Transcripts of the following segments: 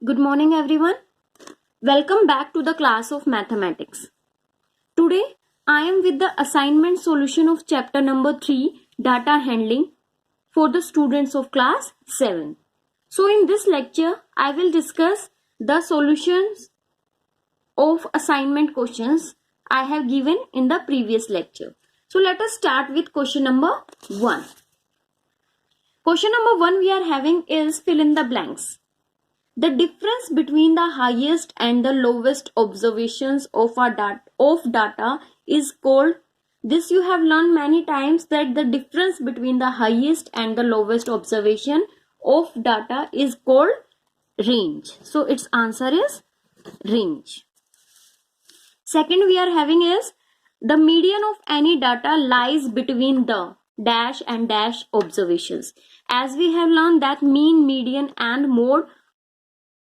Good morning, everyone. Welcome back to the class of mathematics. Today, I am with the assignment solution of chapter number 3, data handling, for the students of class 7. So, in this lecture, I will discuss the solutions of assignment questions I have given in the previous lecture. So, let us start with question number 1. Question number 1 we are having is fill in the blanks. The difference between the highest and the lowest observations of data is called, this you have learned many times, that the difference between the highest and the lowest observation of data is called range. So its answer is range. Second we are having is the median of any data lies between the dash and dash observations. As we have learned that mean, median and mode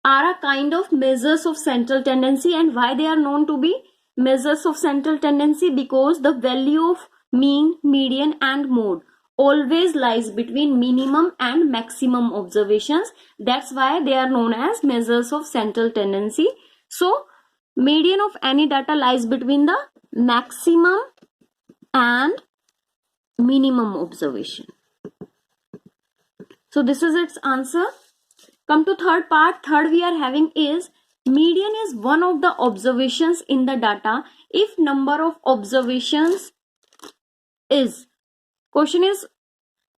are a kind of measures of central tendency. And why they are known to be measures of central tendency? Because the value of mean, median and mode always lies between minimum and maximum observations. That's why they are known as measures of central tendency. So median of any data lies between the maximum and minimum observation. So this is its answer. Come to third part. Third we are having is median is one of the observations in the data if number of observations is, question is,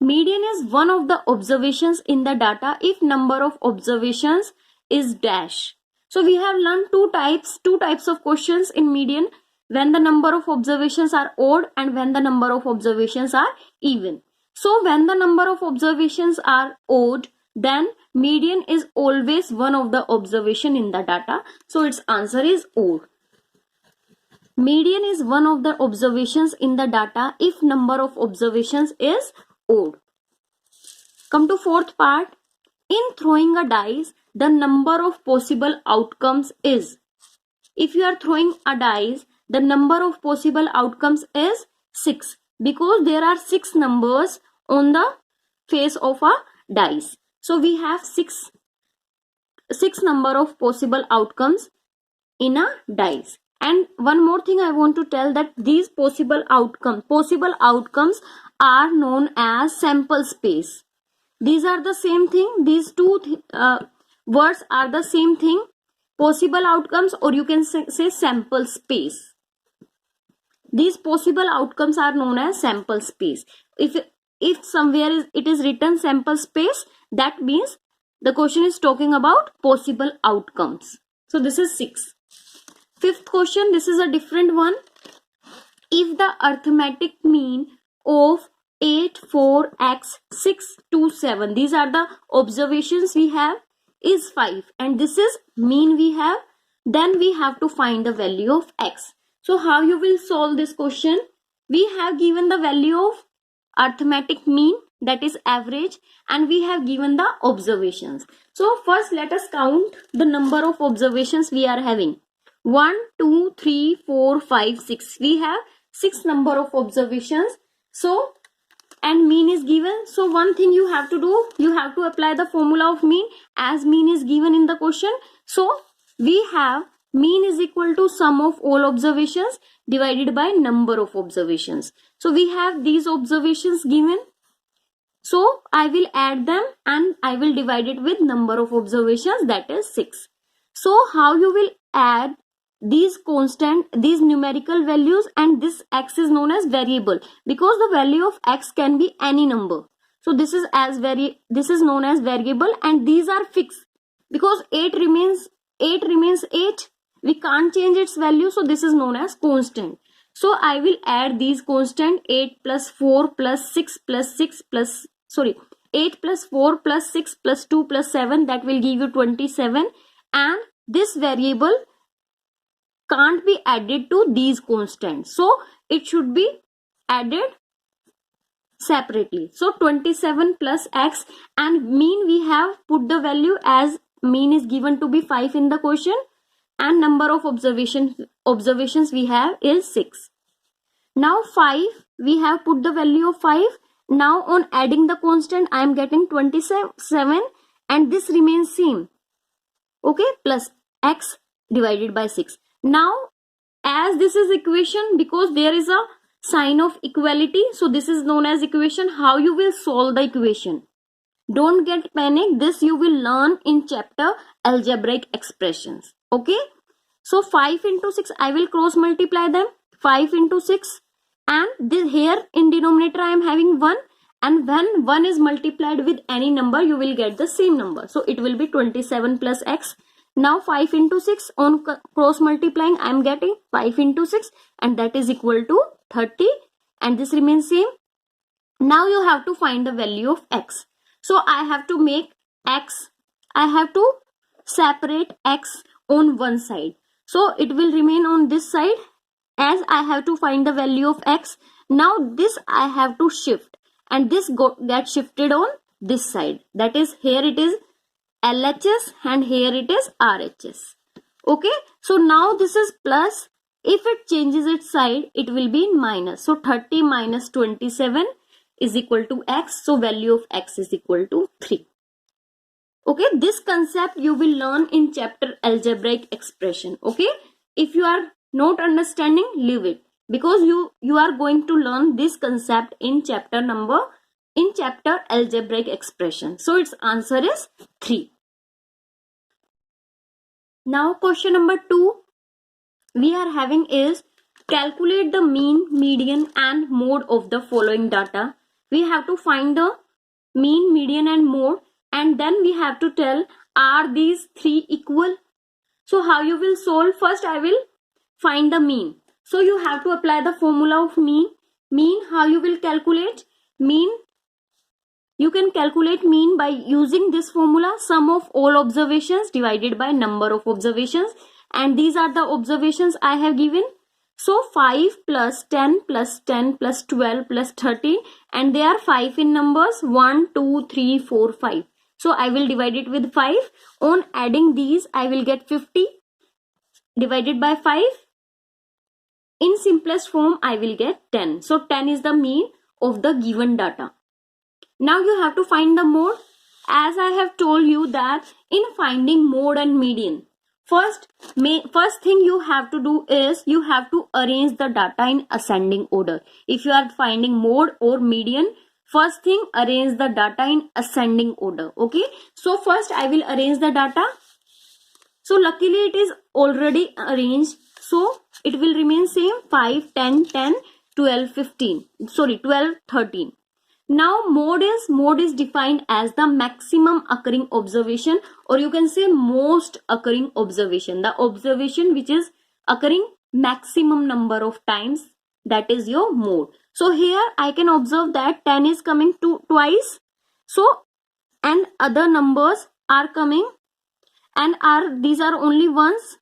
median is one of the observations in the data if number of observations is dash. So we have learned two types of questions in median, when the number of observations are odd and when the number of observations are even. So when the number of observations are odd, then median is always one of the observation in the data. So its answer is odd. Median is one of the observations in the data if number of observations is odd. Come to fourth part. In throwing a dice, the number of possible outcomes is. If you are throwing a dice, the number of possible outcomes is 6, because there are 6 numbers on the face of a dice. So we have six number of possible outcomes in a dice. And one more thing I want to tell, that these possible outcomes are known as sample space. These are the same thing. These two words are the same thing. Possible outcomes, or you can say sample space. These possible outcomes are known as sample space. If somewhere it is written sample space, that means the question is talking about possible outcomes. So this is 6. Fifth question, this is a different one. If the arithmetic mean of 8, 4, x, 6, 2, 7, these are the observations we have, is 5, and this is mean we have, then we have to find the value of x. So how you will solve this question? We have given the value of arithmetic mean, that is average, and we have given the observations. So first let us count the number of observations we are having. 1, 2, 3, 4, 5, 6. We have 6 number of observations. So, and mean is given. So one thing you have to do, you have to apply the formula of mean, as mean is given in the question. So we have mean is equal to sum of all observations divided by number of observations. So we have these observations given. So I will add them and I will divide it with number of observations, that is 6. So how you will add these constant, these numerical values, and this x is known as variable, because the value of x can be any number. So this is known as variable, and these are fixed because 8 remains 8. We can't change its value, so this is known as constant. So I will add these constant, 8 plus 4 plus 6 plus 6 plus 8 plus 4 plus 6 plus 2 plus 7, that will give you 27, and this variable can't be added to these constants, so it should be added separately. So 27 plus x, and mean we have put the value as mean is given to be 5 in the question, and number of observations we have is 6. Now 5, we have put the value of 5. Now on adding the constant, I am getting 27, and this remains same. okay, plus x divided by 6. Now as this is equation, because there is a sign of equality, so this is known as equation. How you will solve the equation? Don't get panic, this you will learn in chapter algebraic expressions, okay? So 5 into 6, I will cross multiply them. 5 into 6, and this here in denominator I am having 1, and when 1 is multiplied with any number you will get the same number, so it will be 27 plus x. Now 5 into 6, on cross multiplying I am getting 5 into 6, and that is equal to 30, and this remains same. Now you have to find the value of x. So I have to make x, I have to separate x on one side, so it will remain on this side, as I have to find the value of x. Now this I have to shift, and this gets shifted on this side, that is here it is LHS and here it is RHS, okay? So now this is plus, if it changes its side it will be minus, so 30 minus 27 is equal to x, so value of x is equal to 3. Okay, this concept you will learn in chapter algebraic expression, okay? If you are not understanding, leave it, because you are going to learn this concept in chapter algebraic expression. So its answer is 3. Now question number 2 we are having is calculate the mean, median and mode of the following data. We have to find the mean, median and mode, and then we have to tell are these three equal. So how you will solve? First I will find the mean. So you have to apply the formula of mean. Mean, how you will calculate mean? You can calculate mean by using this formula, sum of all observations divided by number of observations, and these are the observations I have given. So 5 plus 10 plus 10 plus 12 plus 13, and they are 5 in numbers, 1, 2, 3, 4, 5. So I will divide it with 5. On adding these I will get 50 divided by 5. In simplest form I will get 10. So 10 is the mean of the given data. Now you have to find the mode. As I have told you that in finding mode and median, first thing you have to do is you have to arrange the data in ascending order. If you are finding mode or median, first thing arrange the data in ascending order, okay? So first I will arrange the data. So luckily it is already arranged, so it will remain same 5, 10, 10, 12, 15. Sorry, 12, 13. Now mode is defined as the maximum occurring observation, or you can say most occurring observation, the observation which is occurring maximum number of times, that is your mode. So here I can observe that 10 is coming twice, so and other numbers are coming and these are only ones,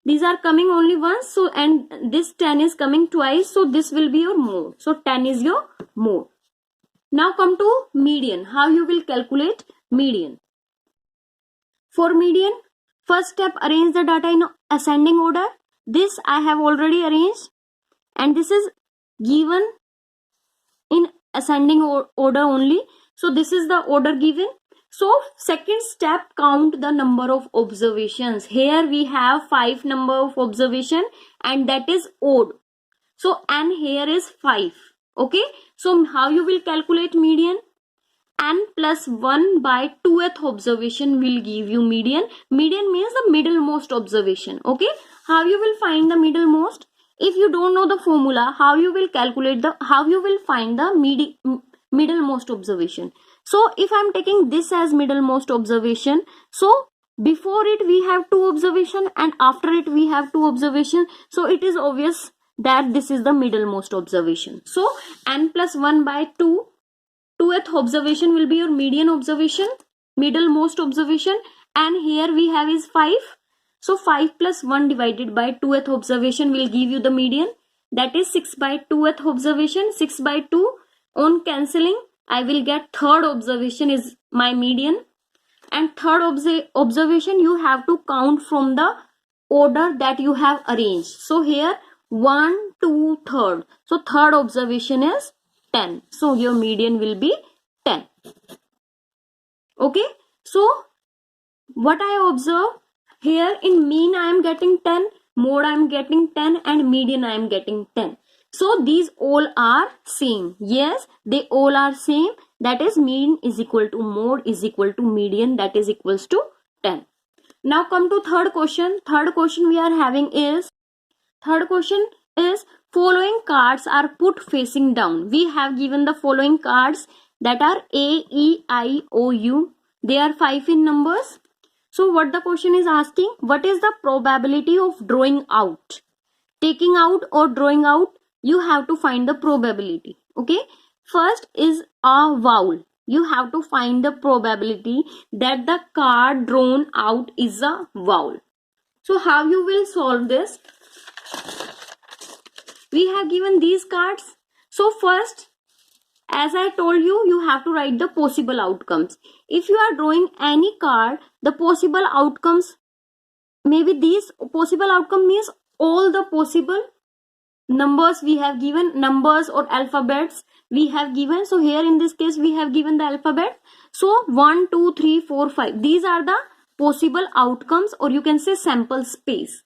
these are coming only once, so and this 10 is coming twice, so this will be your mode. So 10 is your mode. Now come to median. How you will calculate median? For median, first step, arrange the data in ascending order. This I have already arranged, and this is given in ascending order only. So this is the order given. So second step, count the number of observations. Here we have 5 number of observation, and that is odd. So and here is 5. Okay. So how you will calculate median? N plus 1 by 2th observation will give you median. Median means the middlemost observation. Okay. How you will find the middlemost? If you don't know the formula, how you will calculate how you will find the middlemost observation? So if I am taking this as middlemost observation, so before it we have 2 observation and after it we have 2 observation. So it is obvious that this is the middlemost observation. So n plus 1 by 2th observation will be your median observation, middlemost observation, and here we have is 5. So 5 plus 1 divided by 2th observation will give you the median, that is 6 by 2th observation. 6 by 2 on cancelling I will get third observation is my median, and third observation you have to count from the order that you have arranged. So here 1, 2, third. So third observation is 10. So your median will be 10. Okay. So What I observe here, in mean I am getting 10, mode I am getting 10, and median I am getting 10. So these all are same. Yes, they all are same. That is mean is equal to mode is equal to median, that is equals to 10. Now come to third question. Third question we are having is, third question is, following cards are put facing down. We have given the following cards that are A, E, I, O, U. They are 5 in numbers. So what the question is asking, what is the probability of drawing out? Taking out or drawing out, you have to find the probability. Okay. First is a vowel. You have to find the probability that the card drawn out is a vowel. So how you will solve this? We have given these cards. So first, as I told you, you have to write the possible outcomes. If you are drawing any card, the possible outcomes, maybe these possible outcome means all the possible numbers we have given, numbers or alphabets we have given. So here in this case we have given the alphabet. So 1, 2, 3, 4, 5. These are the possible outcomes, or you can say sample space.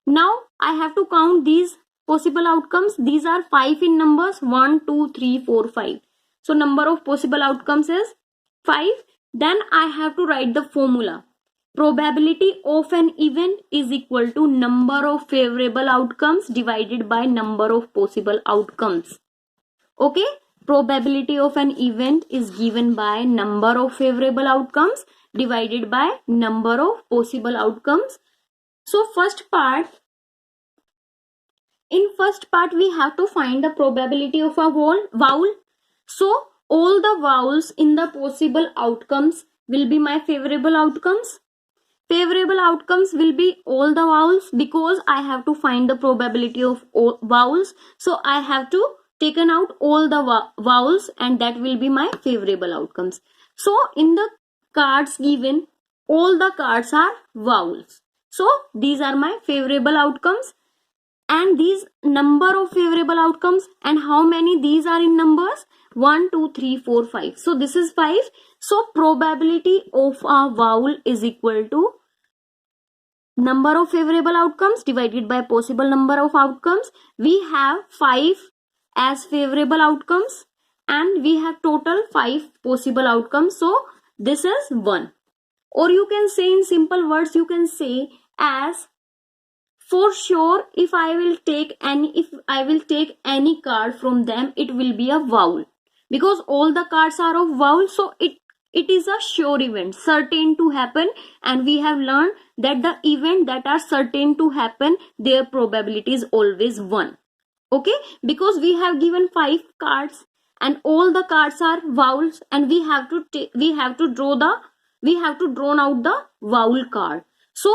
Now I have to count these possible outcomes. These are 5 in numbers, 1, 2, 3, 4, 5. So number of possible outcomes is 5. Then I have to write the formula. Probability of an event is equal to number of favorable outcomes divided by number of possible outcomes. Okay, probability of an event is given by number of favorable outcomes divided by number of possible outcomes. So in first part we have to find the probability of a vowel. So all the vowels in the possible outcomes will be my favorable outcomes. Favorable outcomes will be all the vowels, because I have to find the probability of all vowels. So I have to taken out all the vowels, and that will be my favorable outcomes. So in the cards given, all the cards are vowels. So these are my favorable outcomes, and these number of favorable outcomes, and how many these are in numbers, 1, 2, 3, 4, 5. So this is 5. So probability of a vowel is equal to number of favorable outcomes divided by possible number of outcomes. We have 5 as favorable outcomes, and we have total 5 possible outcomes. So this is 1. Or you can say in simple words, you can say as, for sure, if I will take any card from them, it will be a vowel, because all the cards are of vowel. So it is a sure event, certain to happen, and we have learned that the event that are certain to happen, their probability is always 1. Okay, because we have given 5 cards and all the cards are vowels, and we have to draw out the vowel card. So,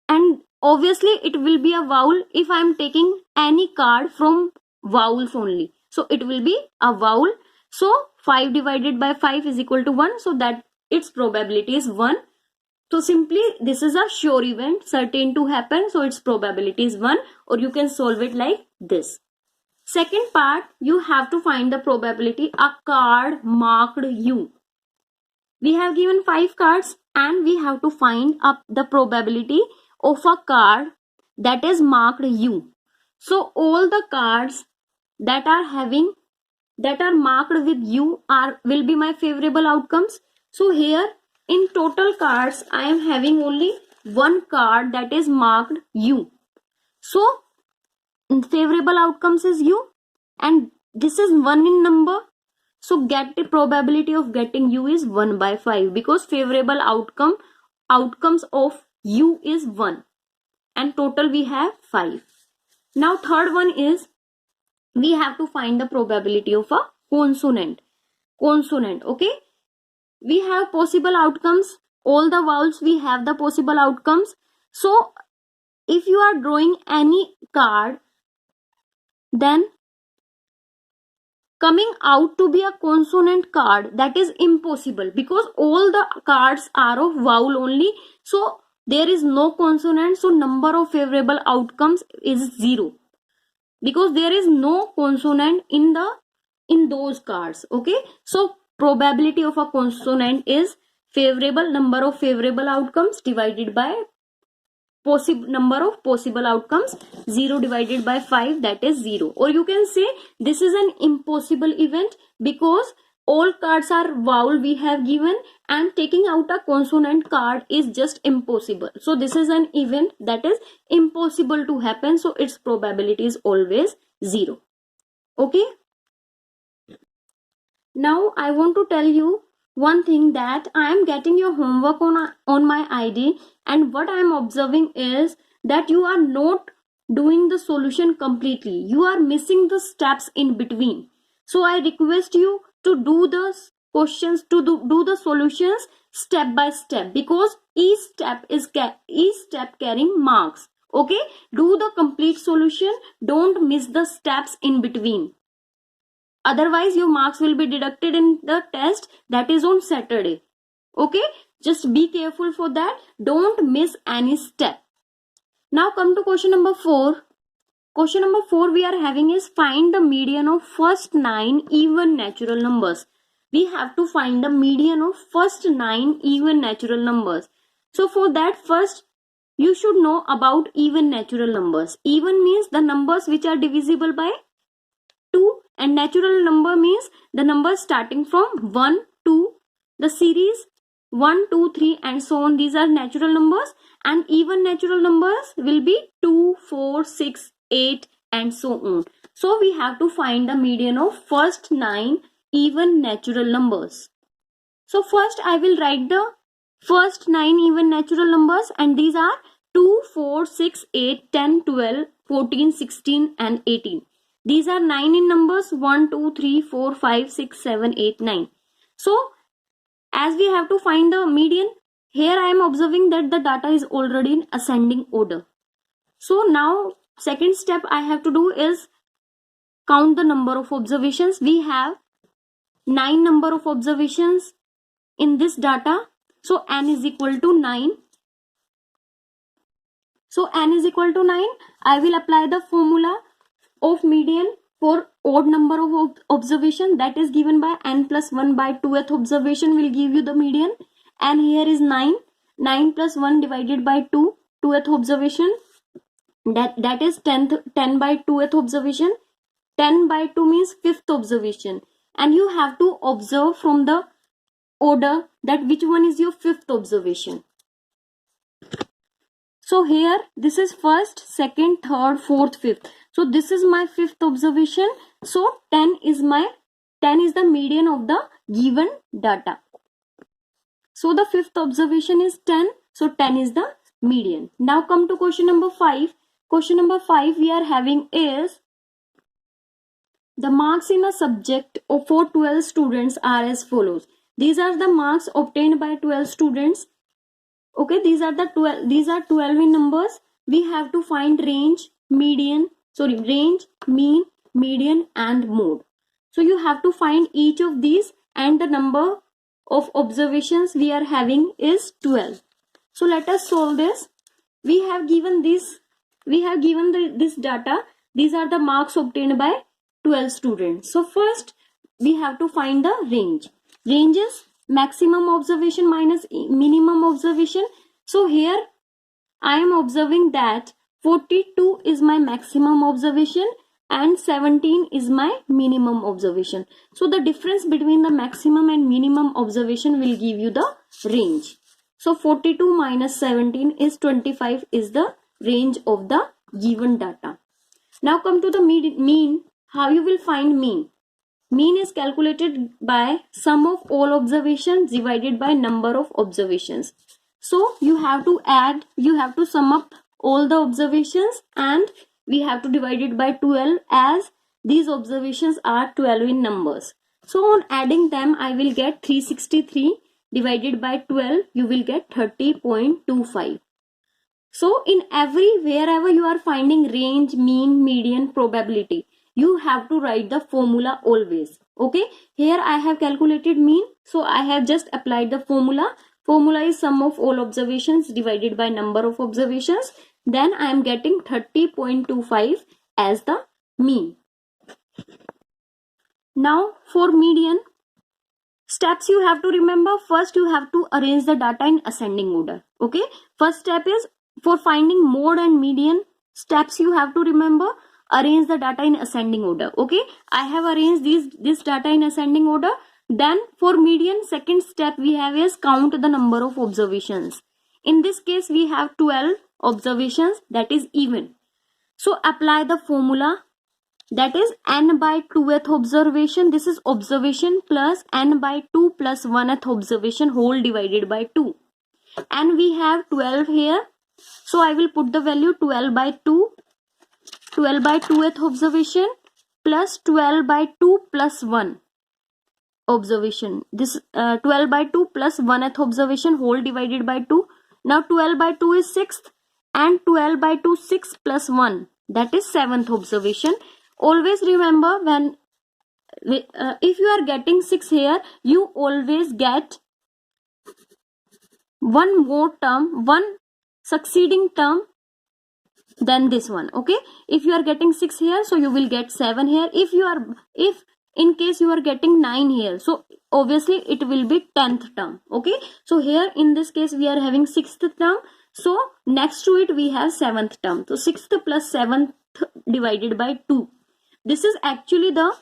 and obviously it will be a vowel if I am taking any card from vowels only. So it will be a vowel. So 5 divided by 5 is equal to 1. So that its probability is 1. So simply this is a sure event, certain to happen. So its probability is 1, or you can solve it like this. Second part, you have to find the probability a card marked U. We have given 5 cards and we have to find up the probability of a card that is marked U. So all the cards that are marked with U will be my favorable outcomes. So here in total cards I am having only one card that is marked U. So favorable outcomes is U, and this is 1 in number. So get the probability of getting U is 1 by 5, because favorable outcomes of U is 1, and total we have 5. Now third one is, we have to find the probability of a consonant. Okay, we have possible outcomes, all the vowels we have the possible outcomes. So if you are drawing any card, then coming out to be a consonant card, that is impossible, because all the cards are of vowel only. So there is no consonant. So number of favorable outcomes is 0, because there is no consonant in those cards. Okay, so probability of a consonant is number of favorable outcomes divided by number of possible outcomes. 0 divided by 5, that is 0. Or you can say this is an impossible event because all cards are vowel we have given, and taking out a consonant card is just impossible. So this is an event that is impossible to happen, so its probability is always 0. Okay, now I want to tell you one thing, that I am getting your homework on my ID, and what I am observing is that you are not doing the solution completely. You are missing the steps in between. So I request you to do the questions, to do the solutions step by step, because each step carrying marks. Okay, do the complete solution, don't miss the steps in between. Otherwise your marks will be deducted in the test that is on Saturday. Okay, just be careful for that, don't miss any step. Now come to question number 4. Question number 4 we are having is find the median of first 9 even natural numbers. We have to find the median of first 9 even natural numbers. So for that, first you should know about even natural numbers. Even means the numbers which are divisible by 2, and natural number means the numbers starting from 1 to the series 1, 2, 3 and so on. These are natural numbers, and even natural numbers will be 2, 4, 6, 8 and so on. So we have to find the median of first 9 even natural numbers. So first I will write the first 9 even natural numbers, and these are 2, 4, 6, 8, 10, 12, 14, 16 and 18. These are 9 in numbers, 1, 2, 3, 4, 5, 6, 7, 8, 9. So as we have to find the median, here I am observing that the data is already in ascending order. So now second step I have to do is count the number of observations. We have 9 number of observations in this data. So n is equal to 9. So n is equal to 9. I will apply the formula of median for odd number of observation, that is given by n plus 1 by 2th observation will give you the median, and here is 9. 9 plus 1 divided by 2, 2th observation, that is 10 by 2th observation. 10 by 2 means 5th observation, and you have to observe from the order that which one is your 5th observation. So here this is first, second, third, fourth, 5th. So this is my 5th observation. So 10 is the median of the given data. So the 5th observation is 10. So 10 is the median. Now come to question number 5. Question number 5 we are having is the marks in a subject for 12 students are as follows. These are the marks obtained by 12 students. Okay, these are 12 in numbers. We have to find range, mean, median and mode. So you have to find each of these, and the number of observations we are having is 12. So let us solve this. We have given this data. These are the marks obtained by 12 students. So first we have to find the range. Range is maximum observation minus minimum observation. So here I am observing that 42 is my maximum observation and 17 is my minimum observation. So the difference between the maximum and minimum observation will give you the range. So 42 minus 17 is 25 is the range of the given data. Now come to the mean. How you will find mean? Mean is calculated by sum of all observations divided by number of observations. So you have to sum up all the observations, and we have to divide it by 12 as these observations are 12 in numbers. So on adding them, I will get 363 divided by 12, you will get 30.25. So in wherever you are finding range, mean, median, probability, you have to write the formula always. Okay, here I have calculated mean, so I have just applied the formula. Formula is sum of all observations divided by number of observations. Then I am getting 30.25 as the mean. Now for median, Steps you have to remember. First, you have to arrange the data in ascending order. Okay. First step is for finding mode and median. Steps you have to remember. Arrange the data in ascending order. Okay. I have arranged this data in ascending order. Then for median, second step we have is count the number of observations. In this case, we have 12 observations, that is even. So apply the formula, that is n by 2th observation. This is observation plus n by 2 plus 1th observation whole divided by 2. And we have 12 here. So I will put the value 12 by 2. 12 by 2th observation plus 12 by 2 plus 1 observation. This 12 by 2 plus 1th observation whole divided by 2. Now 12 by 2 is 6th and 12 by 2 6 plus 1, that is 7th observation. Always remember, when if you are getting 6 here, you always get one more term, one succeeding term than this one. Okay, if you are getting 6 here, so you will get 7 here. If in case you are getting 9 here, so obviously it will be 10th term. Okay, so here in this case we are having 6th term, so next to it we have 7th term. So 6th plus 7th divided by 2. This is actually the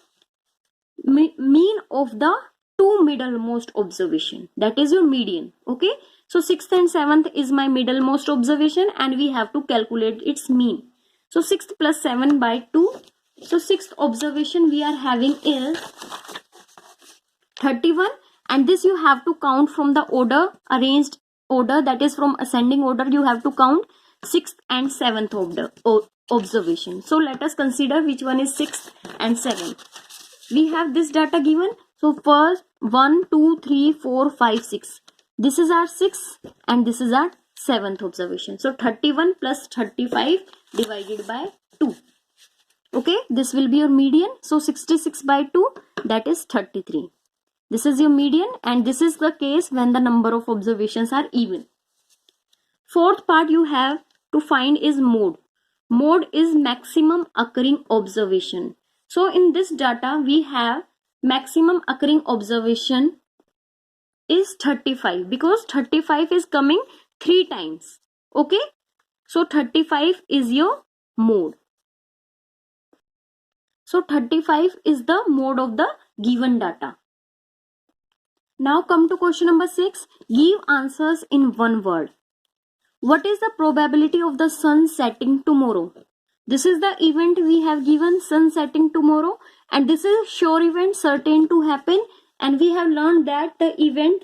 mean of the two middlemost observation, that is your median. Okay, so 6th and 7th is my middlemost observation and we have to calculate its mean. So 6th plus 7 by 2. So 6th observation we are having is 31, and this you have to count from the order, arranged order, that is from ascending order. You have to count 6th and 7th order observation. So let us consider which one is 6th and 7th. We have this data given. So first 1, 2, 3, 4, 5, 6. This is our 6th and this is our 7th observation. So 31 plus 35 divided by 2. Okay, this will be your median. So 66 by 2, that is 33. This is your median, and this is the case when the number of observations are even. Fourth part you have to find is mode. Mode is maximum occurring observation. So in this data we have maximum occurring observation is 35, because 35 is coming 3 times. Okay, so 35 is your mode. So 35 is the mode of the given data. Now come to question number 6. Give answers in one word. What is the probability of the sun setting tomorrow? This is the event we have given, sun setting tomorrow, and this is sure event, certain to happen, and we have learned that the event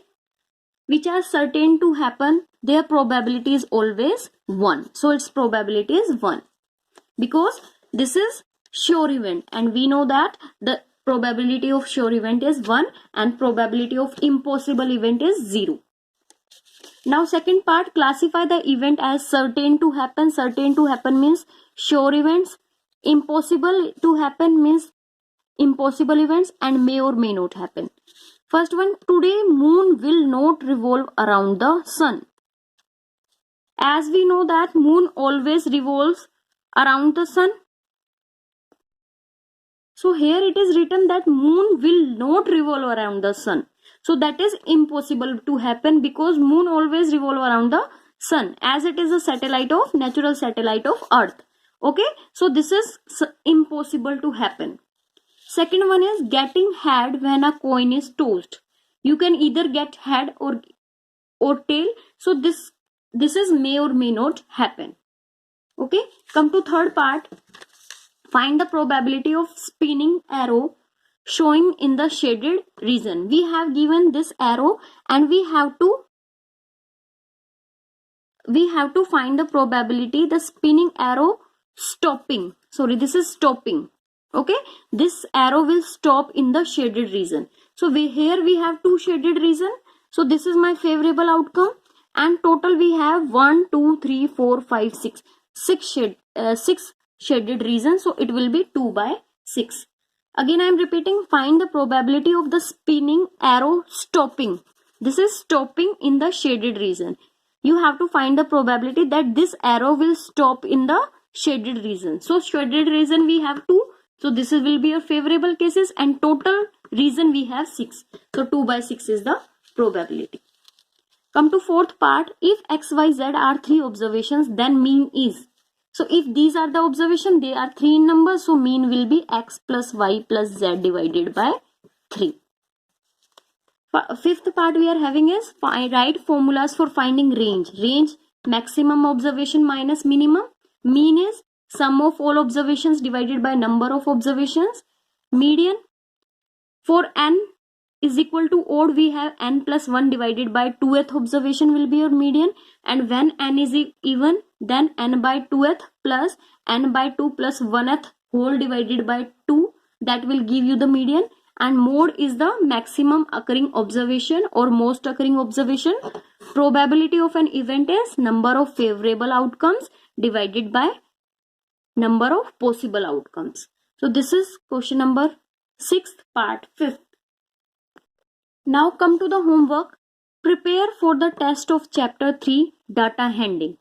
which are certain to happen, their probability is always 1. So its probability is 1, because this is sure event, and we know that the probability of sure event is 1 and probability of impossible event is 0. Now second part, classify the event as certain to happen. Certain to happen means sure events. Impossible to happen means impossible events, and may or may not happen. First one, today moon will not revolve around the sun. As we know that moon always revolves around the sun. So here it is written that moon will not revolve around the sun. So that is impossible to happen, because moon always revolve around the sun, as it is a satellite of, natural satellite of earth. Okay, so this is impossible to happen. Second one is getting head when a coin is tossed. You can either get head or tail. So this is may or may not happen. Okay, come to third part. Find the probability of spinning arrow showing in the shaded region. We have given this arrow and we have to find the probability, the spinning arrow stopping. Sorry, this is stopping. Okay, this arrow will stop in the shaded region. So here we have 2 shaded region. So this is my favorable outcome, and total we have 1, 2, 3, 4, 5, 6. 6 shaded region, so it will be 2 by 6. Again I am repeating, find the probability of the spinning arrow stopping. This is stopping in the shaded region. You have to find the probability that this arrow will stop in the shaded region. So shaded region we have 2, so this will be your favorable cases, and total reason we have 6. So 2 by 6 is the probability. Come to fourth part. If x, y, z are 3 observations, then mean is. So if these are the observation, they are 3 in number. So mean will be x plus y plus z divided by 3. Fifth part we are having is write formulas for finding range. Range, maximum observation minus minimum. Mean is sum of all observations divided by number of observations. Median, for n is equal to odd, we have n plus 1 divided by 2th observation will be your median, and when n is even, then n by 2th plus n by 2 plus 1th whole divided by 2, that will give you the median. And mode is the maximum occurring observation or most occurring observation. Probability of an event is number of favorable outcomes divided by number of possible outcomes. So this is question number 6th part 5th. Now come to the homework. Prepare for the test of chapter 3 data handling.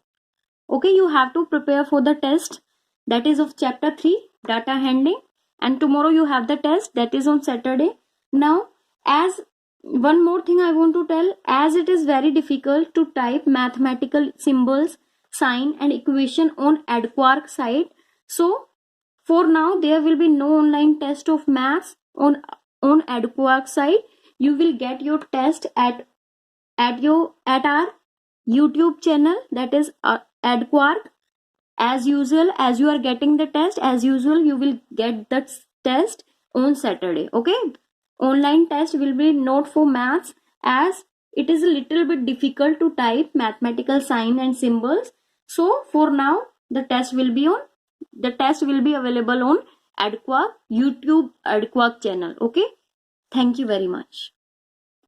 Okay, you have to prepare for the test that is of chapter 3 data handling, and tomorrow you have the test that is on Saturday. Now, as one more thing I want to tell, as it is very difficult to type mathematical symbols, sign and equation on Adquark site, so for now there will be no online test of maths on Adquark site. You will get your test at our YouTube channel, that is Adquark. As usual, as you are getting the test, as usual you will get the test on Saturday. Okay, online test will be not for maths, as it is a little bit difficult to type mathematical sign and symbols. So for now the test will be available on Adquark YouTube Adquark channel. Okay, thank you very much.